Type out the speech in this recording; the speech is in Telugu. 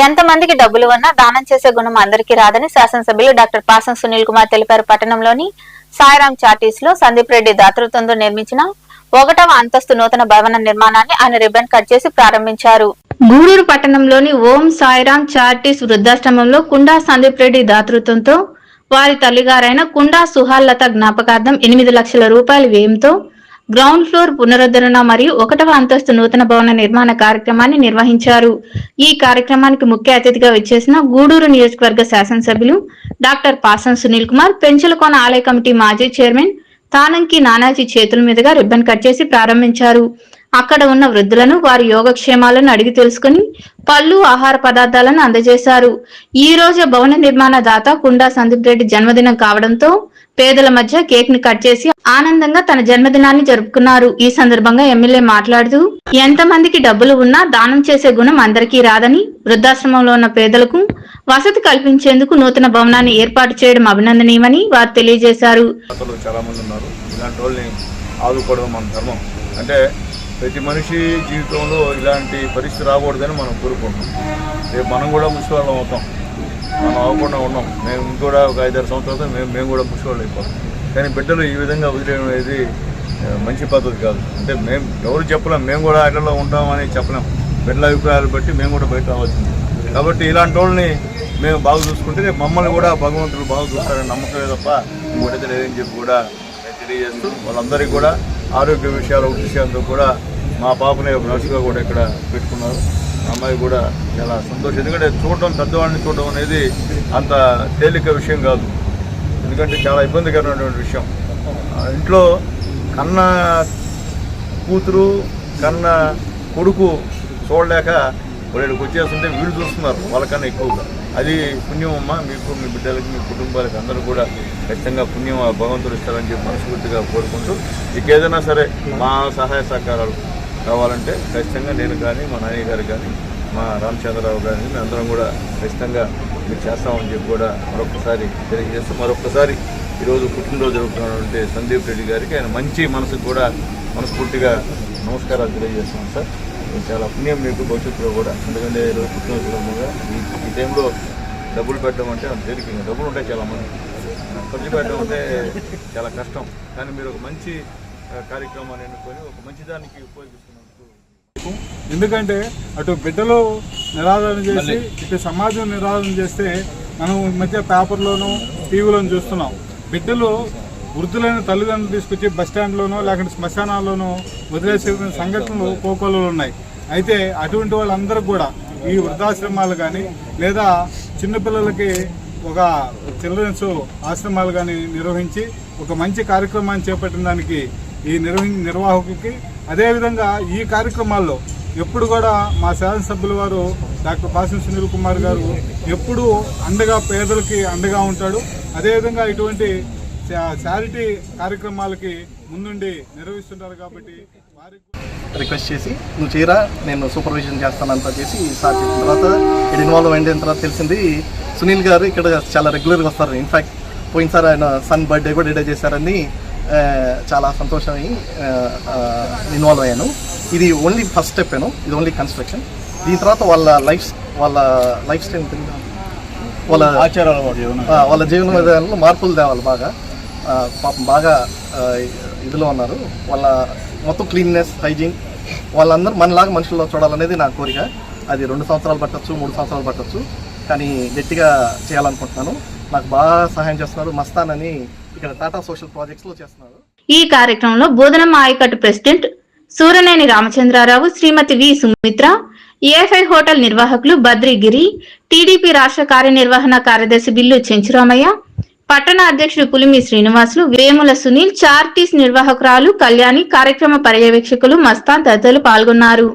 ఎంతమందికి డబ్బులు ఉన్నా దానం చేసే గుణం అందరికీ రాదని శాసనసభ్యులు డాక్టర్ పాసం సునీల్ కుమార్ తెలిపారు. పట్టణంలోని సాయిరాం చార్టీస్ లో సందీప్ రెడ్డి దాతృత్వంతో నిర్మించిన 1వ అంతస్తు నూతన భవన నిర్మాణాన్ని ఆయన రిబ్బన్ కట్ చేసి ప్రారంభించారు. గూడూరు పట్టణంలోని ఓం సాయిరాం చార్టీస్ వృద్ధాశ్రమంలో కుండా సందీప్ రెడ్డి దాతృత్వంతో వారి తల్లిగారైన కుండా సుహాల్లత జ్ఞాపకార్థం 8 లక్షల రూపాయల వ్యయంతో గ్రౌండ్ ఫ్లోర్ పునరుద్ధరణ మరియు 1వ అంతస్తు నూతన భవన నిర్మాణ కార్యక్రమాన్ని నిర్వహించారు. ఈ కార్యక్రమానికి ముఖ్య అతిథిగా విచ్చేసిన గూడూరు నియోజకవర్గ శాసనసభ్యులు డాక్టర్ పాసం సునీల్ కుమార్, పెంచలకోన ఆలయ కమిటీ మాజీ చైర్మన్ తానంకి నానాజీ చేతుల మీదుగా రిబ్బన్ కట్ చేసి ప్రారంభించారు. అక్కడ ఉన్న వృద్ధులను వారి యోగక్షేమాలను అడిగి తెలుసుకుని పళ్ళు, ఆహార పదార్థాలను అందజేశారు. ఈ రోజు భవన నిర్మాణ దాత కుండా సందీప్ రెడ్డి జన్మదినం కావడంతో పేదల మధ్య కేక్ ని కట్ చేసి ఆనందంగా తన జన్మదినాన్ని జరుపుకున్నారు. ఈ సందర్భంగా ఎమ్మెల్యే మాట్లాడుతూ ఎంతమందికి డబ్బులు ఉన్నా దానం చేసే గుణం అందరికీ రాదని, వృద్ధాశ్రమంలో ఉన్న పేదలకు వసతి కల్పించేందుకు నూతన భవనాన్ని ఏర్పాటు చేయడం అభినందనీయమని వారు తెలియజేశారు. ప్రతి మనిషి జీవితంలో ఇలాంటి పరిస్థితి రాకూడదని మనం కోరుకుంటాం. రేపు మనం కూడా ముసలివాళ్ళం అవుతాం, మనం అవ్వకుండా ఉన్నాం. మేము కూడా ఒక 5-6 సంవత్సరాలతో మేము కూడా ముసలివాళ్ళు అయిపోతాం. కానీ బిడ్డలు ఈ విధంగా వదిలేయడం అనేది మంచి పద్ధతి కాదు. అంటే మేము ఎవరు చెప్పలేం, మేము కూడా ఇళ్లలో ఉంటామని చెప్పలేం. బిడ్డల అభిప్రాయాలు బట్టి మేము కూడా బయట రావాల్సింది. కాబట్టి ఇలాంటి వాళ్ళని మేము బాగా చూసుకుంటే రేపు మమ్మల్ని కూడా భగవంతుడు బాగా చూస్తారని నమ్మకమే తప్ప ఇంకోటైతే లేదని చెప్పి కూడా నేను తెలియజేస్తూ వాళ్ళందరికీ కూడా ఆరోగ్య విషయాలు విషయాలతో కూడా మా పాపని నర్సుగా కూడా ఇక్కడ పెట్టుకున్నారు. అమ్మాయి కూడా చాలా సంతోషం. ఎందుకంటే చూడటం, పెద్దవాడిని చూడటం అనేది అంత తేలిక విషయం కాదు. ఎందుకంటే చాలా ఇబ్బందికరమైనటువంటి విషయం. ఇంట్లో కన్న కూతురు, కన్న కొడుకు చూడలేక వాళ్ళకి వచ్చేస్తుంటే వీళ్ళు చూస్తున్నారు వాళ్ళకన్నా ఎక్కువగా. అది పుణ్యం అమ్మ మీకు, మీ బిడ్డలకి, మీ కుటుంబాలకి అందరూ కూడా ఖచ్చితంగా పుణ్యం భగవంతుడు ఇస్తారని చెప్పి మనస్ఫూర్తిగా కోరుకుంటూ ఇంకేదైనా సరే మా సహాయ సహకారాలు కావాలంటే ఖచ్చితంగా నేను కానీ, మా నాయన గారు కానీ, మా రామచంద్రరావు గారిని మేము అందరం కూడా ఖచ్చితంగా మీరు చేస్తామని చెప్పి కూడా మరొకసారి తెలియజేస్తూ, మరొకసారి ఈరోజు పుట్టినరోజు జరుగుతున్నటువంటి సందీప్ రెడ్డి గారికి ఆయన మంచి మనసుకు కూడా మనస్ఫూర్తిగా నమస్కారాలు తెలియజేస్తున్నాం సార్. చాలా పుణ్యం మీకు భవిష్యత్తులో కూడా. ఎందుకంటే ఈరోజు పుట్టినరోజు సందర్భంగా ఈ టైంలో డబ్బులు పెట్టడం అంటే అంత తేలిక. డబ్బులు ఉంటాయి చాలామంది, ఖర్చు పెట్టడం అంటే చాలా కష్టం. కానీ మీరు ఒక మంచి కార్యక్రమాన్ని ఎన్నుకొని ఒక మంచి దానికి ఉపయోగిస్తున్నందుకు. ఎందుకంటే అటు బిడ్డలు నిరాదరణ చేసి ఇటు సమాజం నిరాదరణ చేస్తే మనం ఈ మధ్య పేపర్లోనూ టీవీలోనూ చూస్తున్నాం. బిడ్డలు వృద్ధులైన తల్లిదండ్రులు తీసుకొచ్చి బస్టాండ్లోనో లేకుంటే శ్మశానాల్లోనూ వదిలేసే సంఘటనలు కోకోలో ఉన్నాయి. అయితే అటువంటి వాళ్ళందరూ కూడా ఈ వృద్ధాశ్రమాలు కానీ లేదా చిన్నపిల్లలకి ఒక చిల్డ్రన్స్ ఆశ్రమాలు కానీ నిర్వహించి ఒక మంచి కార్యక్రమాన్ని చేపట్టిన దానికి ఈ నిర్వాహకులకి, అదేవిధంగా ఈ కార్యక్రమాల్లో ఎప్పుడు కూడా మా శాసనసభ్యుల వారు డాక్టర్ పాసం సునీల్ కుమార్ గారు ఎప్పుడూ అండగా, పేదలకి అండగా ఉంటాడు. అదేవిధంగా ఇటువంటి చారిటీ కార్యక్రమాలకి ముందుండి నిర్వహిస్తుంటారు. కాబట్టి వారికి రిక్వెస్ట్ చేసి నువ్వు చేయరా, నేను సూపర్విజన్ చేస్తానంతా చేసి స్టార్ట్ చేసిన తర్వాత ఇక్కడ ఇన్వాల్వ్ అయిన తర్వాత తెలిసింది సునీల్ గారు ఇక్కడ చాలా రెగ్యులర్గా వస్తారు. ఇన్ఫ్యాక్ట్ పోయినసారి ఆయన సన్ బర్త్డే కూడా డేట్ చేశారని చాలా సంతోషమై ఇన్వాల్వ్ అయ్యాను. ఇది ఓన్లీ ఫస్ట్ స్టెప్, ఇది ఓన్లీ కన్స్ట్రక్షన్. దీని తర్వాత వాళ్ళ లైఫ్ స్టైల్, వాళ్ళ జీవన విధానంలో మార్పులు తేవాలి. బాగా పాపం బాగా ఇదిలో ఉన్నారు. వాళ్ళ మొత్తం క్లీన్నెస్, హైజీన్ వాళ్ళందరూ మనలాగా మనుషుల్లో చూడాలనేది నా కోరిక. అది 2 సంవత్సరాలు పట్టచ్చు, 3 సంవత్సరాలు పట్టచ్చు, కానీ గట్టిగా చేయాలనుకుంటున్నాను. నాకు బాగా సహాయం చేస్తున్నారు. మస్తాన్ అని ఇక్కడ టాటా సోషల్ ప్రాజెక్ట్స్ లో చేస్తున్నారు. ఈ కార్యక్రమంలో బోధన ఆయకట్టు ప్రెసిడెంట్ సూరనేని రామచంద్రారావు, శ్రీమతి వి సుమిత్ర, ఏఎఫ్ఐ హోటల్ నిర్వాహకులు బద్రిగిరి, టీడీపీ రాష్ట్ర కార్యనిర్వహణ కార్యదర్శి బిల్లు చెంచురామయ్య, పట్టణ అధ్యక్షుడు పులిమి శ్రీనివాసులు, వేముల సునీల్, చార్టీస్ నిర్వాహకురాలు కళ్యాణి, కార్యక్రమ పర్యవేక్షకులు మస్తాన్ తదితరులు పాల్గొన్నారు.